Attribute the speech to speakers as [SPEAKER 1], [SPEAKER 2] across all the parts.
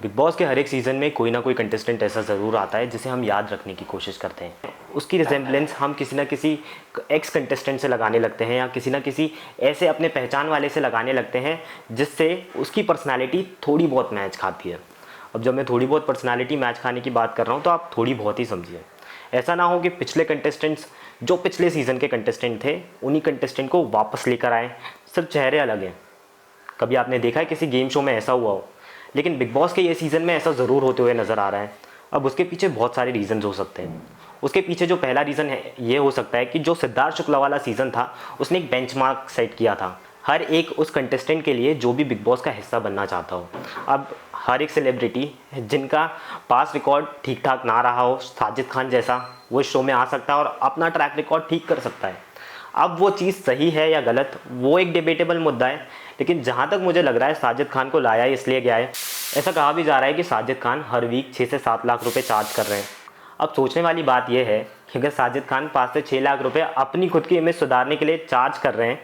[SPEAKER 1] Big boss के हर एक season में कोई ना कोई कंटेस्टेंट ऐसा ज़रूर आता है जिसे हम याद रखने की कोशिश करते हैं। उसकी रिजेम्बलेंस हम किसी ना किसी एक्स कंटेस्टेंट से लगाने लगते हैं या किसी ना किसी ऐसे अपने पहचान वाले से लगाने लगते हैं जिससे उसकी पर्सनालिटी थोड़ी बहुत मैच खाती है। अब जब मैं थोड़ी बहुत पर्सनालिटी मैच खाने की बात कर रहा हूँ तो आप थोड़ी बहुत ही समझिए। ऐसा ना हो कि पिछले कंटेस्टेंट्स जो पिछले सीज़न के कंटेस्टेंट थे उन्हीं कंटेस्टेंट को वापस लेकर आए, सिर्फ चेहरे अलग हैं। कभी आपने देखा है किसी गेम शो में ऐसा हुआ हो? लेकिन बिग बॉस के ये सीज़न में ऐसा ज़रूर होते हुए नज़र आ रहा है। अब उसके पीछे बहुत सारे रीज़न्स हो सकते हैं। उसके पीछे जो पहला रीज़न है ये हो सकता है कि जो सिद्धार्थ शुक्ला वाला सीज़न था उसने एक बेंचमार्क सेट किया था हर एक उस कंटेस्टेंट के लिए जो भी बिग बॉस का हिस्सा बनना चाहता हो। अब हर एक सेलिब्रिटी जिनका पास रिकॉर्ड ठीक ठाक ना रहा हो, साजिद खान जैसा, वो इस शो में आ सकता है और अपना ट्रैक रिकॉर्ड ठीक कर सकता है। अब वो चीज़ सही है या गलत वो एक डिबेटेबल मुद्दा है, लेकिन जहाँ तक मुझे लग रहा है साजिद खान को लाया इसलिए गया है। ऐसा कहा भी जा रहा है कि साजिद खान हर वीक 6 से 7 लाख रुपए चार्ज कर रहे हैं। अब सोचने वाली बात यह है कि अगर साजिद खान 5 से 6 लाख रुपए अपनी खुद की इमेज सुधारने के लिए चार्ज कर रहे हैं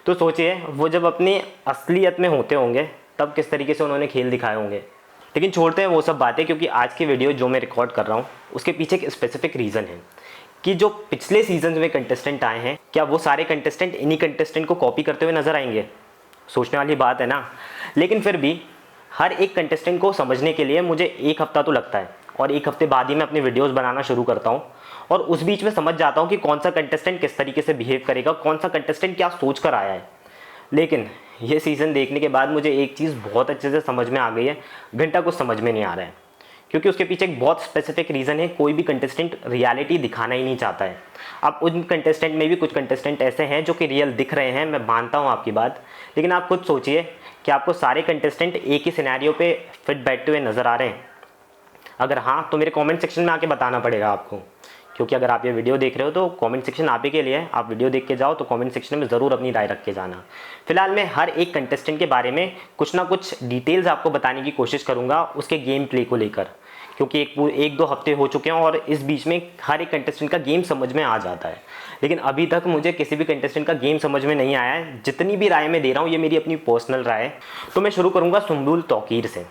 [SPEAKER 1] तो सोचिए वो जब अपनी असलियत में होते होंगे तब किस तरीके से उन्होंने खेल दिखाए होंगे। लेकिन छोड़ते हैं वो सब बातें, क्योंकि आज की वीडियो जो मैं रिकॉर्ड कर रहा हूँ उसके पीछे एक स्पेसिफिक रीज़न है कि जो पिछले सीजन में कंटेस्टेंट आए हैं क्या वो सारे कंटेस्टेंट इन्हीं कंटेस्टेंट को कॉपी करते हुए नजर आएंगे। सोचने वाली बात है ना। लेकिन फिर भी हर एक कंटेस्टेंट को समझने के लिए मुझे एक हफ्ता तो लगता है और एक हफ्ते बाद ही मैं अपनी वीडियोस बनाना शुरू करता हूँ और उस बीच में समझ जाता हूँ कि कौन सा कंटेस्टेंट किस तरीके से बिहेव करेगा, कौन सा कंटेस्टेंट क्या सोच कर आया है। लेकिन ये सीज़न देखने के बाद मुझे एक चीज़ बहुत अच्छे से समझ में आ गई है, घंटा कुछ समझ में नहीं आ रहा है, क्योंकि उसके पीछे एक बहुत स्पेसिफिक रीज़न है। कोई भी कंटेस्टेंट रियलिटी दिखाना ही नहीं चाहता है। अब उन कंटेस्टेंट में भी कुछ कंटेस्टेंट ऐसे हैं जो कि रियल दिख रहे हैं, मैं मानता हूँ आपकी बात, लेकिन आप खुद सोचिए कि आपको सारे कंटेस्टेंट एक ही सिनेरियो पे फिट बैठते हुए नज़र आ रहे हैं। अगर हाँ तो मेरे कमेंट सेक्शन में आके बताना पड़ेगा आपको, क्योंकि अगर आप ये वीडियो देख रहे हो तो कमेंट सेक्शन आप ही के लिए है। आप वीडियो देख के जाओ तो कमेंट सेक्शन में ज़रूर अपनी राय रख के जाना। फिलहाल मैं हर एक कंटेस्टेंट के बारे में कुछ ना कुछ डिटेल्स आपको बताने की कोशिश करूँगा उसके गेम प्ले को लेकर, क्योंकि एक दो हफ्ते हो चुके हैं और इस बीच में हर एक कंटेस्टेंट का गेम समझ में आ जाता है। लेकिन अभी तक मुझे किसी भी कंटेस्टेंट का गेम समझ में नहीं आया है। जितनी भी राय मैं दे रहा हूँ ये मेरी अपनी पर्सनल राय है। तो मैं शुरू करूँगा सुम्बुल तौकीर से।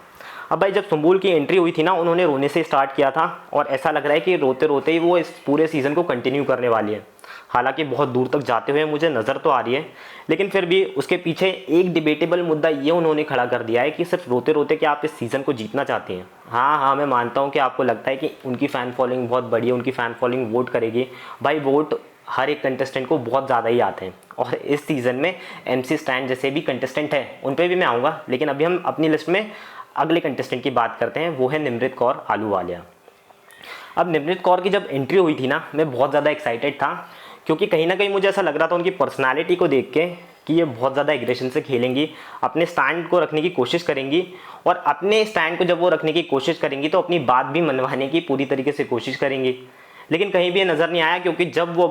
[SPEAKER 1] अब भाई जब सुम्बुल की एंट्री हुई थी ना, उन्होंने रोने से स्टार्ट किया था और ऐसा लग रहा है कि रोते रोते ही वो इस पूरे सीज़न को कंटिन्यू करने वाली है। हालांकि बहुत दूर तक जाते हुए मुझे नज़र तो आ रही है, लेकिन फिर भी उसके पीछे एक डिबेटेबल मुद्दा ये उन्होंने खड़ा कर दिया है कि सिर्फ रोते रोते क्या आप इस सीज़न को जीतना चाहती हैं। हाँ, मैं मानता हूँ कि आपको लगता है कि उनकी फ़ैन फॉलोइंग बहुत बड़ी है, उनकी फ़ैन फॉलोइंग वोट करेगी। भाई वोट हर एक कंटेस्टेंट को बहुत ज़्यादा ही आते हैं और इस सीज़न में MC स्टैन जैसे भी कंटेस्टेंट हैं उन पर भी मैं आऊँगा। लेकिन अभी हम अपनी लिस्ट में अगले कंटेस्टेंट की बात करते हैं, वो है निमृत कौर आलूवालिया। अब निमृत कौर की जब एंट्री हुई थी ना, मैं बहुत ज़्यादा एक्साइटेड था, क्योंकि कहीं ना कहीं मुझे ऐसा लग रहा था उनकी पर्सनालिटी को देख के कि ये बहुत ज़्यादा एग्रेशन से खेलेंगी, अपने स्टैंड को रखने की कोशिश करेंगी और अपने स्टैंड को जब वो रखने की कोशिश करेंगी तो अपनी बात भी मनवाने की पूरी तरीके से कोशिश करेंगी। लेकिन कहीं भी ये नज़र नहीं आया, क्योंकि जब वो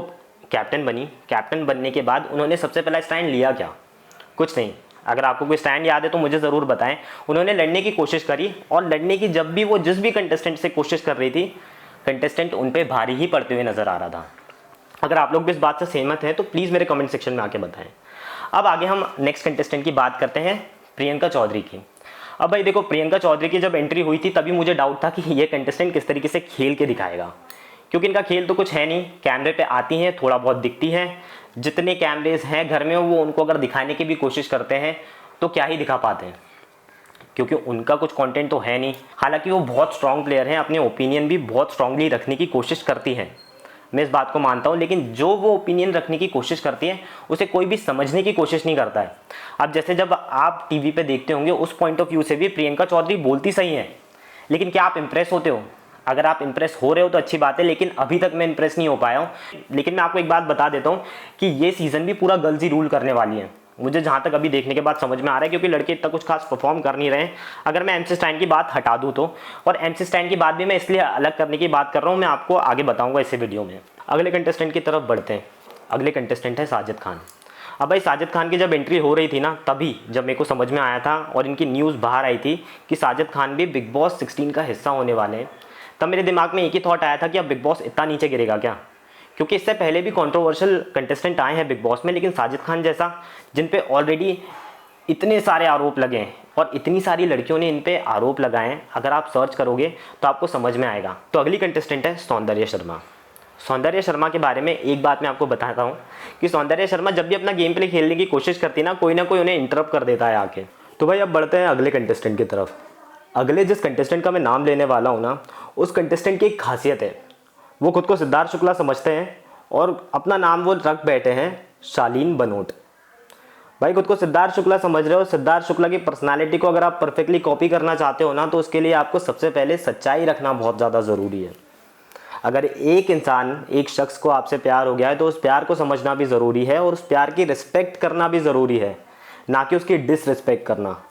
[SPEAKER 1] कैप्टन बनी, कैप्टन बनने के बाद उन्होंने सबसे पहला स्टैंड लिया क्या? कुछ नहीं। अगर आपको कोई स्टैंड याद है तो मुझे ज़रूर बताएं। उन्होंने लड़ने की कोशिश करी और लड़ने की जब भी वो जिस भी कंटेस्टेंट से कोशिश कर रही थी, कंटेस्टेंट उन पे भारी ही पड़ते हुए नज़र आ रहा था। अगर आप लोग भी इस बात से सहमत हैं तो प्लीज़ मेरे कमेंट सेक्शन में आके बताएं। अब आगे हम नेक्स्ट कंटेस्टेंट की बात करते हैं, प्रियंका चौधरी की। अब भाई देखो, प्रियंका चौधरी की जब एंट्री हुई थी तभी मुझे डाउट था कि ये कंटेस्टेंट किस तरीके से खेल के दिखाएगा, क्योंकि इनका खेल तो कुछ है नहीं। कैमरे पे आती हैं, थोड़ा बहुत दिखती हैं, जितने कैमरेज हैं घर में वो उनको अगर दिखाने की भी कोशिश करते हैं तो क्या ही दिखा पाते हैं, क्योंकि उनका कुछ कंटेंट तो है नहीं। हालांकि वो बहुत स्ट्रांग प्लेयर हैं, अपने ओपिनियन भी बहुत स्ट्रांगली रखने की कोशिश करती हैं, मैं इस बात को मानता हूँ। लेकिन जो वो ओपिनियन रखने की कोशिश करती है उसे कोई भी समझने की कोशिश नहीं करता है। अब जैसे जब आप टीवी पे देखते होंगे उस पॉइंट ऑफ व्यू से भी प्रियंका चौधरी बोलती सही है, लेकिन क्या आप इंप्रेस होते हो? अगर आप इंप्रेस हो रहे हो तो अच्छी बात है, लेकिन अभी तक मैं इंप्रेस नहीं हो पाया हूँ। लेकिन मैं आपको एक बात बता देता हूँ कि ये सीज़न भी पूरा गर्ल्स ही रूल करने वाली है, मुझे जहाँ तक अभी देखने के बाद समझ में आ रहा है, क्योंकि लड़के इतना कुछ खास परफॉर्म कर नहीं रहे हैं अगर मैं MC स्टैन की बात हटा दूँ तो। और MC स्टैन की बात भी मैं इसलिए अलग करने की बात कर रहा हूँ, मैं आपको आगे बताऊँगा इसी वीडियो में। अगले कंटेस्टेंट की तरफ बढ़ते हैं। अगले कंटेस्टेंट है साजिद खान। अब भाई साजिद खान की जब एंट्री हो रही थी ना, तभी जब मेरे को समझ में आया था और इनकी न्यूज़ बाहर आई थी कि साजिद खान भी बिग बॉस 16 का हिस्सा होने वाले हैं, तब मेरे दिमाग में एक ही थॉट आया था कि अब बिग बॉस इतना नीचे गिरेगा क्या? क्योंकि इससे पहले भी कंट्रोवर्शियल कंटेस्टेंट आए हैं बिग बॉस में, लेकिन साजिद खान जैसा जिन पे ऑलरेडी इतने सारे आरोप लगे हैं और इतनी सारी लड़कियों ने इन पे आरोप लगाए हैं, अगर आप सर्च करोगे तो आपको समझ में आएगा। तो अगली कंटेस्टेंट है सौंदर्य शर्मा। सौंदर्य शर्मा के बारे में एक बात मैं आपको बताता हूँ कि सौंदर्य शर्मा जब भी अपना गेम प्ले खेलने की कोशिश करती है ना कोई उन्हें इंटरप्ट कर देता है आके। तो भाई अब बढ़ते हैं अगले कंटेस्टेंट की तरफ। अगले जिस कंटेस्टेंट का मैं नाम लेने वाला हूँ ना, उस कंटेस्टेंट की एक खासियत है, वो खुद को सिद्धार्थ शुक्ला समझते हैं और अपना नाम वो रख बैठे हैं शालीन बनोट। भाई खुद को सिद्धार्थ शुक्ला समझ रहे हो, सिद्धार्थ शुक्ला की पर्सनालिटी को अगर आप परफेक्टली कॉपी करना चाहते हो ना, तो उसके लिए आपको सबसे पहले सच्चाई रखना बहुत ज़्यादा ज़रूरी है। अगर एक इंसान, एक शख्स को आपसे प्यार हो गया है तो उस प्यार को समझना भी ज़रूरी है और उस प्यार की रिस्पेक्ट करना भी ज़रूरी है, ना कि उसकी डिसरिस्पेक्ट करना।